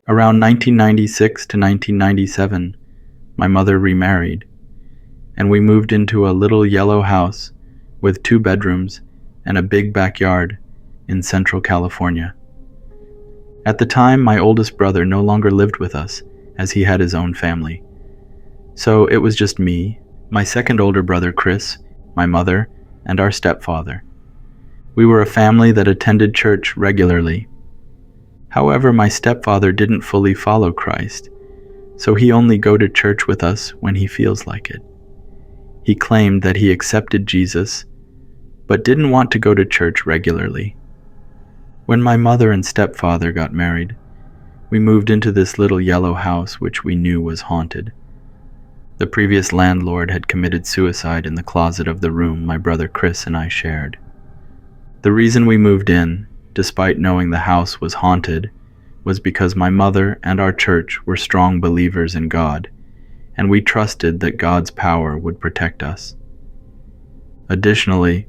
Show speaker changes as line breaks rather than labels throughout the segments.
Around 1996 to 1997, my mother remarried, and we moved into a little yellow house with 2 bedrooms and a big backyard in Central California. At the time, my oldest brother no longer lived with us, as he had his own family. So it was just me, my second older brother Chris, my mother, and our stepfather. We were a family that attended church regularly. However, my stepfather didn't fully follow Christ, so he only go to church with us when he feels like it. He claimed that he accepted Jesus, but didn't want to go to church regularly. When my mother and stepfather got married, we moved into this little yellow house which we knew was haunted. The previous landlord had committed suicide in the closet of the room my brother Chris and I shared. The reason we moved in, despite knowing the house was haunted, was because my mother and our church were strong believers in God, and we trusted that God's power would protect us. Additionally,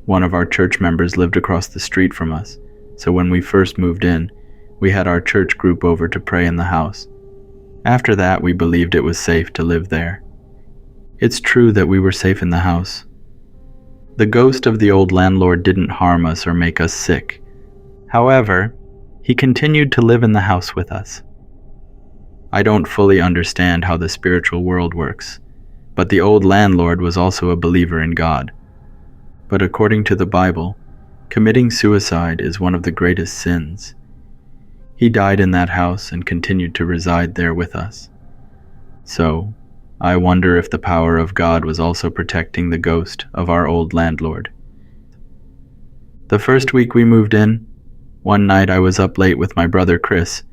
one of our church members lived across the street from us, so when we first moved in, we had our church group over to pray in the house. After that, we believed it was safe to live there. It's true that we were safe in the house. The ghost of the old landlord didn't harm us or make us sick. However, he continued to live in the house with us. I don't fully understand how the spiritual world works, but the old landlord was also a believer in God. But according to the Bible, committing suicide is one of the greatest sins. He died in that house and continued to reside there with us. So, I wonder if the power of God was also protecting the ghost of our old landlord. The first week we moved in, one night I was up late with my brother Chris,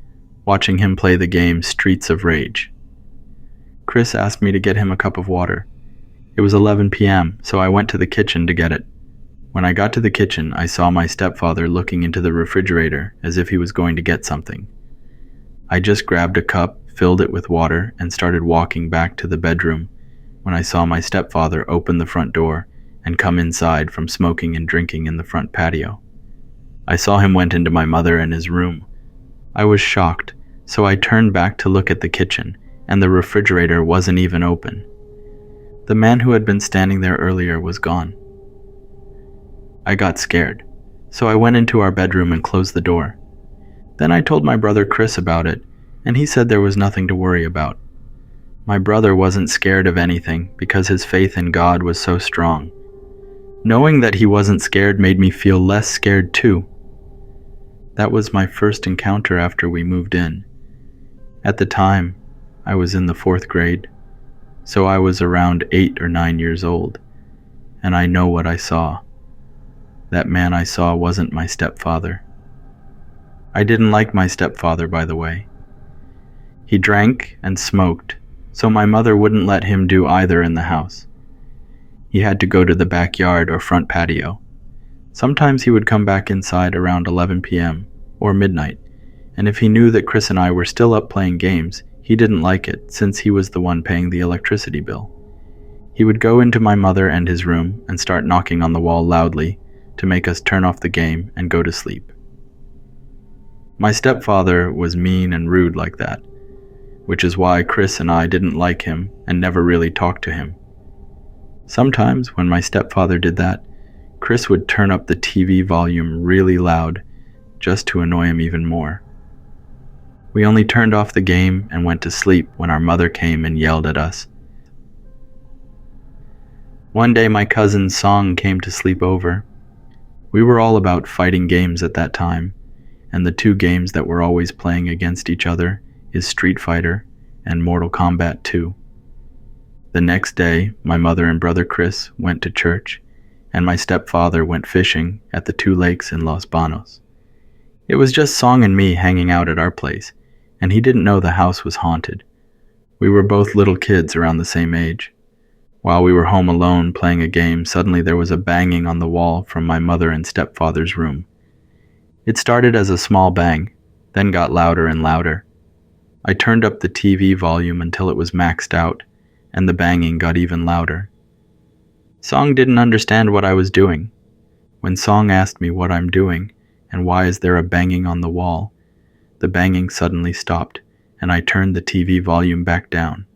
watching him play the game Streets of Rage. Chris asked me to get him a cup of water. It was 11 p.m., so I went to the kitchen to get it. When I got to the kitchen, I saw my stepfather looking into the refrigerator as if he was going to get something. I just grabbed a cup, filled it with water, and started walking back to the bedroom when I saw my stepfather open the front door and come inside from smoking and drinking in the front patio. I saw him went into my mother and his room. I was shocked, so I turned back to look at the kitchen, and the refrigerator wasn't even open. The man who had been standing there earlier was gone. I got scared, so I went into our bedroom and closed the door. Then I told my brother Chris about it, and he said there was nothing to worry about. My brother wasn't scared of anything because his faith in God was so strong. Knowing that he wasn't scared made me feel less scared too. That was my first encounter after we moved in. At the time, I was in the 4th grade, so I was around 8 or 9 years old, and I know what I saw. That man I saw wasn't my stepfather. I didn't like my stepfather, by the way. He drank and smoked, so my mother wouldn't let him do either in the house. He had to go to the backyard or front patio. Sometimes he would come back inside around 11 p.m. or midnight, and if he knew that Chris and I were still up playing games, he didn't like it since he was the one paying the electricity bill. He would go into my mother and his room and start knocking on the wall loudly to make us turn off the game and go to sleep. My stepfather was mean and rude like that, which is why Chris and I didn't like him and never really talked to him. Sometimes when my stepfather did that, Chris would turn up the TV volume really loud just to annoy him even more. We only turned off the game and went to sleep when our mother came and yelled at us. One day my cousin Song came to sleep over. We were all about fighting games at that time, and the 2 games that we're always playing against each other is Street Fighter and Mortal Kombat 2. The next day, my mother and brother Chris went to church, and my stepfather went fishing at the 2 lakes in Los Banos. It was just Song and me hanging out at our place, and he didn't know the house was haunted. We were both little kids around the same age. While we were home alone playing a game, suddenly there was a banging on the wall from my mother and stepfather's room. It started as a small bang, then got louder and louder. I turned up the TV volume until it was maxed out, and the banging got even louder. Song didn't understand what I was doing. When Song asked me what I'm doing and why is there a banging on the wall, the banging suddenly stopped, and I turned the TV volume back down.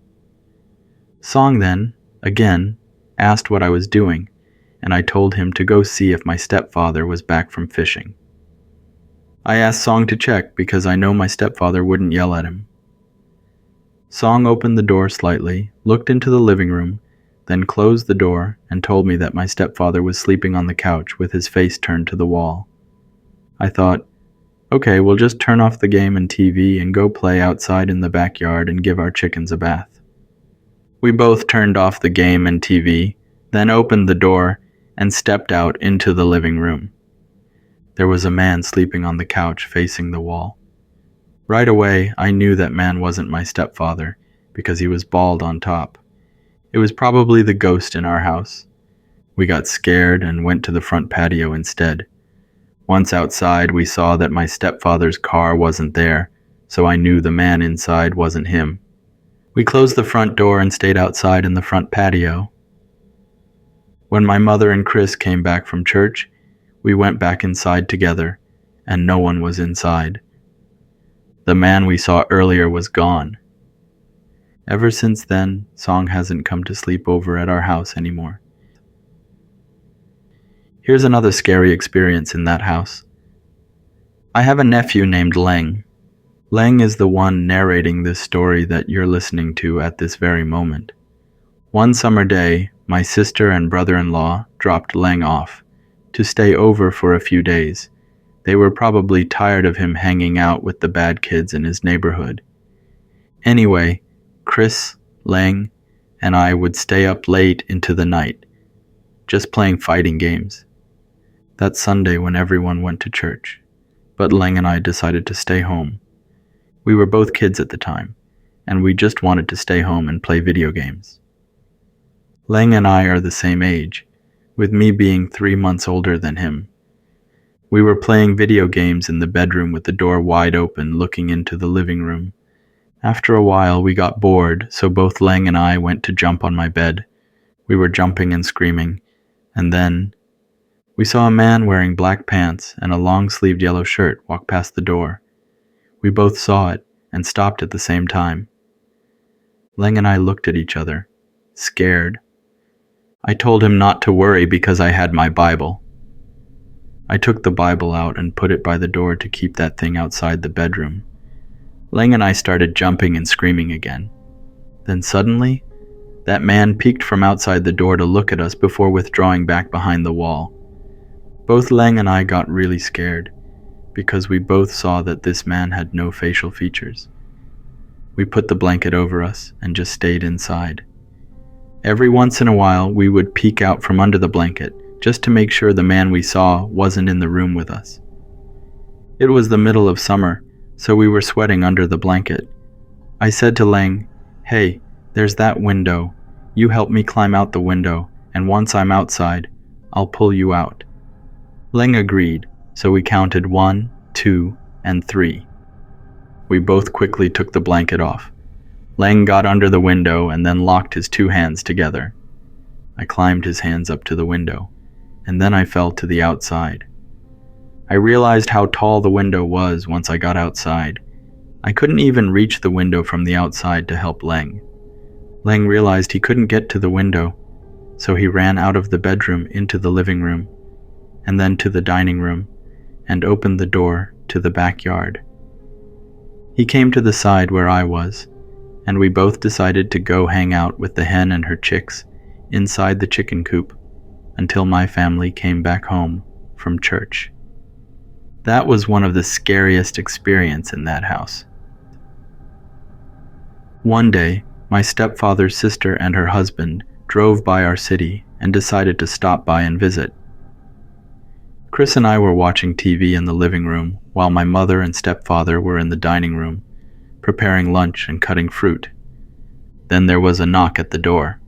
Song then, again, asked what I was doing, and I told him to go see if my stepfather was back from fishing. I asked Song to check because I know my stepfather wouldn't yell at him. Song opened the door slightly, looked into the living room, then closed the door and told me that my stepfather was sleeping on the couch with his face turned to the wall. I thought, okay, we'll just turn off the game and TV and go play outside in the backyard and give our chickens a bath. We both turned off the game and TV, then opened the door and stepped out into the living room. There was a man sleeping on the couch facing the wall. Right away, I knew that man wasn't my stepfather because he was bald on top. It was probably the ghost in our house. We got scared and went to the front patio instead. Once outside, we saw that my stepfather's car wasn't there, so I knew the man inside wasn't him. We closed the front door and stayed outside in the front patio. When my mother and Chris came back from church, we went back inside together, and no one was inside. The man we saw earlier was gone. Ever since then, Song hasn't come to sleep over at our house anymore. Here's another scary experience in that house. I have a nephew named Leng. Leng is the one narrating this story that you're listening to at this very moment. One summer day, my sister and brother-in-law dropped Leng off to stay over for a few days. They were probably tired of him hanging out with the bad kids in his neighborhood. Anyway, Chris, Leng, and I would stay up late into the night, just playing fighting games. That Sunday when everyone went to church, but Leng and I decided to stay home. We were both kids at the time, and we just wanted to stay home and play video games. Leng and I are the same age, with me being 3 months older than him. We were playing video games in the bedroom with the door wide open looking into the living room. After a while, we got bored, so both Leng and I went to jump on my bed. We were jumping and screaming, and then we saw a man wearing black pants and a long-sleeved yellow shirt walk past the door. We both saw it and stopped at the same time. Leng and I looked at each other, scared. I told him not to worry because I had my Bible. I took the Bible out and put it by the door to keep that thing outside the bedroom. Leng and I started jumping and screaming again. Then suddenly, that man peeked from outside the door to look at us before withdrawing back behind the wall. Both Leng and I got really scared, because we both saw that this man had no facial features. We put the blanket over us and just stayed inside. Every once in a while, we would peek out from under the blanket, just to make sure the man we saw wasn't in the room with us. It was the middle of summer, so we were sweating under the blanket. I said to Leng, "Hey, there's that window. You help me climb out the window, and once I'm outside, I'll pull you out." Leng agreed, so we counted 1, 2, and 3. We both quickly took the blanket off. Leng got under the window and then locked his 2 hands together. I climbed his hands up to the window, and then I fell to the outside. I realized how tall the window was once I got outside. I couldn't even reach the window from the outside to help Leng. Leng realized he couldn't get to the window, so he ran out of the bedroom into the living room, and then to the dining room, and opened the door to the backyard. He came to the side where I was, and we both decided to go hang out with the hen and her chicks inside the chicken coop until my family came back home from church. That was one of the scariest experiences in that house. One day, my stepfather's sister and her husband drove by our city and decided to stop by and visit. Chris and I were watching TV in the living room while my mother and stepfather were in the dining room, preparing lunch and cutting fruit. Then there was a knock at the door.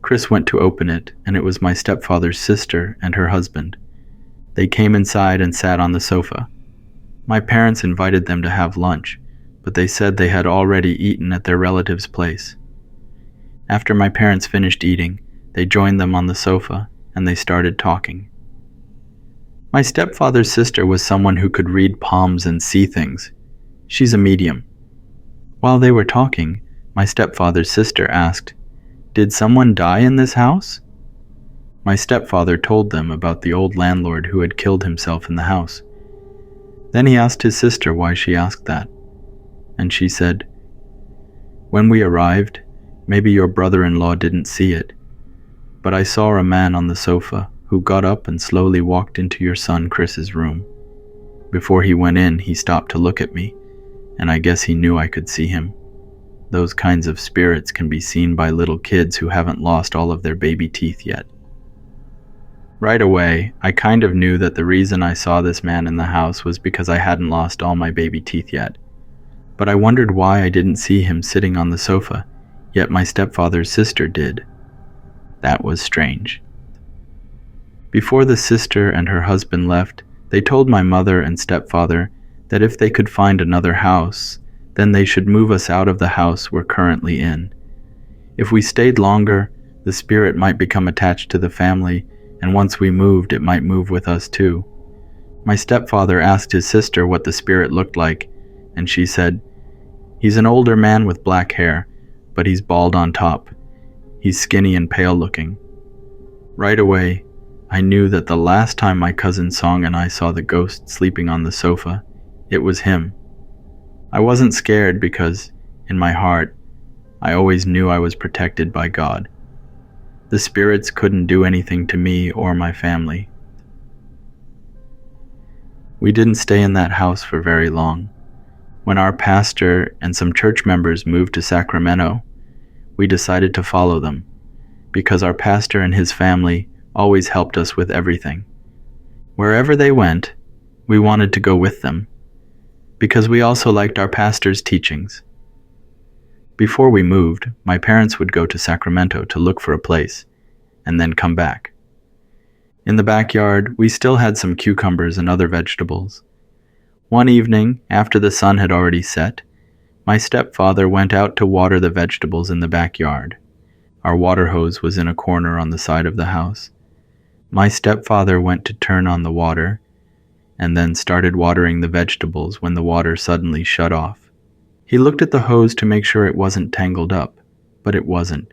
Chris went to open it, and it was my stepfather's sister and her husband. They came inside and sat on the sofa. My parents invited them to have lunch, but they said they had already eaten at their relative's place. After my parents finished eating, they joined them on the sofa, and they started talking. My stepfather's sister was someone who could read palms and see things. She's a medium." While they were talking, my stepfather's sister asked, "Did someone die in this house?" My stepfather told them about the old landlord who had killed himself in the house. Then he asked his sister why she asked that, and she said, "When we arrived, maybe your brother-in-law didn't see it, but I saw a man on the sofa who got up and slowly walked into your son Chris's room. Before he went in, he stopped to look at me, and I guess he knew I could see him. Those kinds of spirits can be seen by little kids who haven't lost all of their baby teeth yet." Right away, I kind of knew that the reason I saw this man in the house was because I hadn't lost all my baby teeth yet. But I wondered why I didn't see him sitting on the sofa, yet my stepfather's sister did. That was strange. Before the sister and her husband left, they told my mother and stepfather that if they could find another house, then they should move us out of the house we're currently in. If we stayed longer, the spirit might become attached to the family, and once we moved, it might move with us too. My stepfather asked his sister what the spirit looked like, and she said, "He's an older man with black hair, but he's bald on top. He's skinny and pale looking." Right away, I knew that the last time my cousin Song and I saw the ghost sleeping on the sofa, it was him. I wasn't scared because, in my heart, I always knew I was protected by God. The spirits couldn't do anything to me or my family. We didn't stay in that house for very long. When our pastor and some church members moved to Sacramento, we decided to follow them, because our pastor and his family always helped us with everything. Wherever they went, we wanted to go with them, because we also liked our pastor's teachings. Before we moved, my parents would go to Sacramento to look for a place, and then come back. In the backyard, we still had some cucumbers and other vegetables. One evening, after the sun had already set, my stepfather went out to water the vegetables in the backyard. Our water hose was in a corner on the side of the house. My stepfather went to turn on the water, and then started watering the vegetables when the water suddenly shut off. He looked at the hose to make sure it wasn't tangled up, but it wasn't.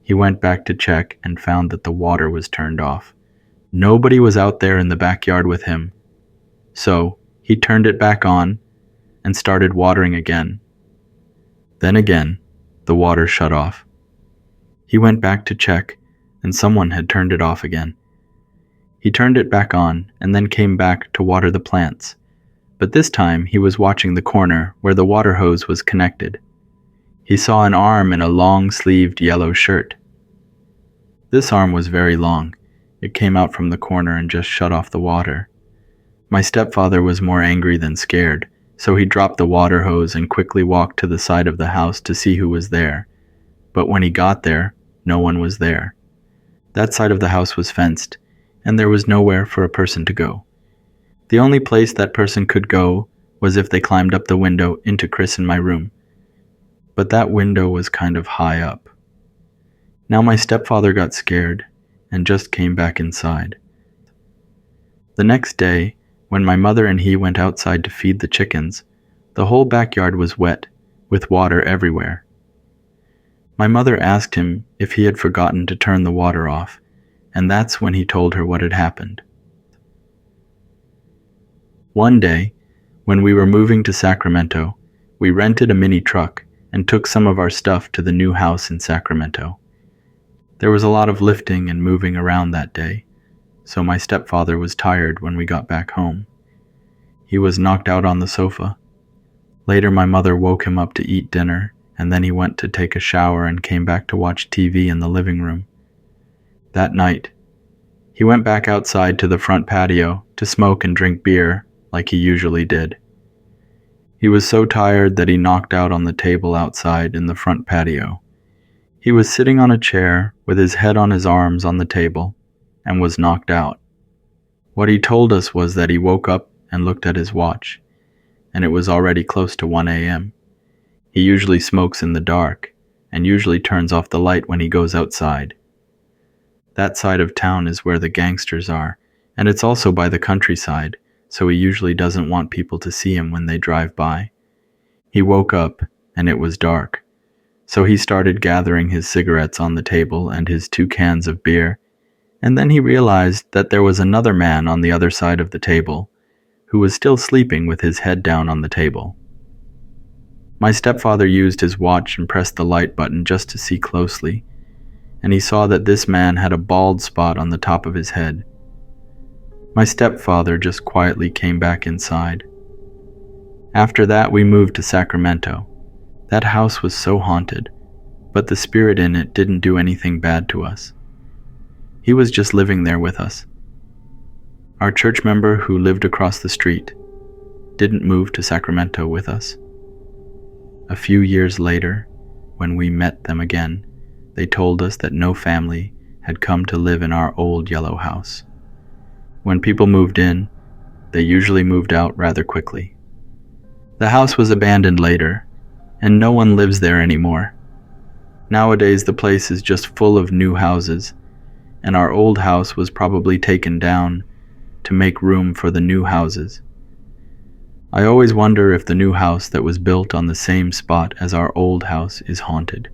He went back to check and found that the water was turned off. Nobody was out there in the backyard with him. So, he turned it back on and started watering again. Then again, the water shut off. He went back to check, and someone had turned it off again. He turned it back on and then came back to water the plants. But this time he was watching the corner where the water hose was connected. He saw an arm in a long-sleeved yellow shirt. This arm was very long. It came out from the corner and just shut off the water. My stepfather was more angry than scared, so he dropped the water hose and quickly walked to the side of the house to see who was there. But when he got there, no one was there. That side of the house was fenced, and there was nowhere for a person to go. The only place that person could go was if they climbed up the window into Chris and my room. But that window was kind of high up. Now my stepfather got scared and just came back inside. The next day, when my mother and he went outside to feed the chickens, the whole backyard was wet, with water everywhere. My mother asked him if he had forgotten to turn the water off, and that's when he told her what had happened. One day, when we were moving to Sacramento, we rented a mini truck and took some of our stuff to the new house in Sacramento. There was a lot of lifting and moving around that day, so my stepfather was tired when we got back home. He was knocked out on the sofa. Later my mother woke him up to eat dinner, and then he went to take a shower and came back to watch TV in the living room. That night, he went back outside to the front patio to smoke and drink beer like he usually did. He was so tired that he knocked out on the table outside in the front patio. He was sitting on a chair with his head on his arms on the table and was knocked out. What he told us was that he woke up and looked at his watch, and it was already close to 1 a.m. He usually smokes in the dark and usually turns off the light when he goes outside. That side of town is where the gangsters are, and it's also by the countryside, so he usually doesn't want people to see him when they drive by. He woke up, and it was dark. So he started gathering his cigarettes on the table and his 2 cans of beer, and then he realized that there was another man on the other side of the table who was still sleeping with his head down on the table. My stepfather used his watch and pressed the light button just to see closely, and he saw that this man had a bald spot on the top of his head. My stepfather just quietly came back inside. After that, we moved to Sacramento. That house was so haunted, but the spirit in it didn't do anything bad to us. He was just living there with us. Our church member who lived across the street didn't move to Sacramento with us. A few years later, when we met them again, they told us that no family had come to live in our old yellow house. When people moved in, they usually moved out rather quickly. The house was abandoned later, and no one lives there anymore. Nowadays, the place is just full of new houses, and our old house was probably taken down to make room for the new houses. I always wonder if the new house that was built on the same spot as our old house is haunted.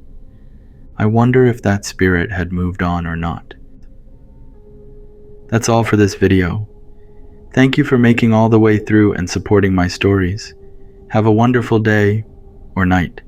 I wonder if that spirit had moved on or not. That's all for this video. Thank you for making all the way through and supporting my stories. Have a wonderful day or night.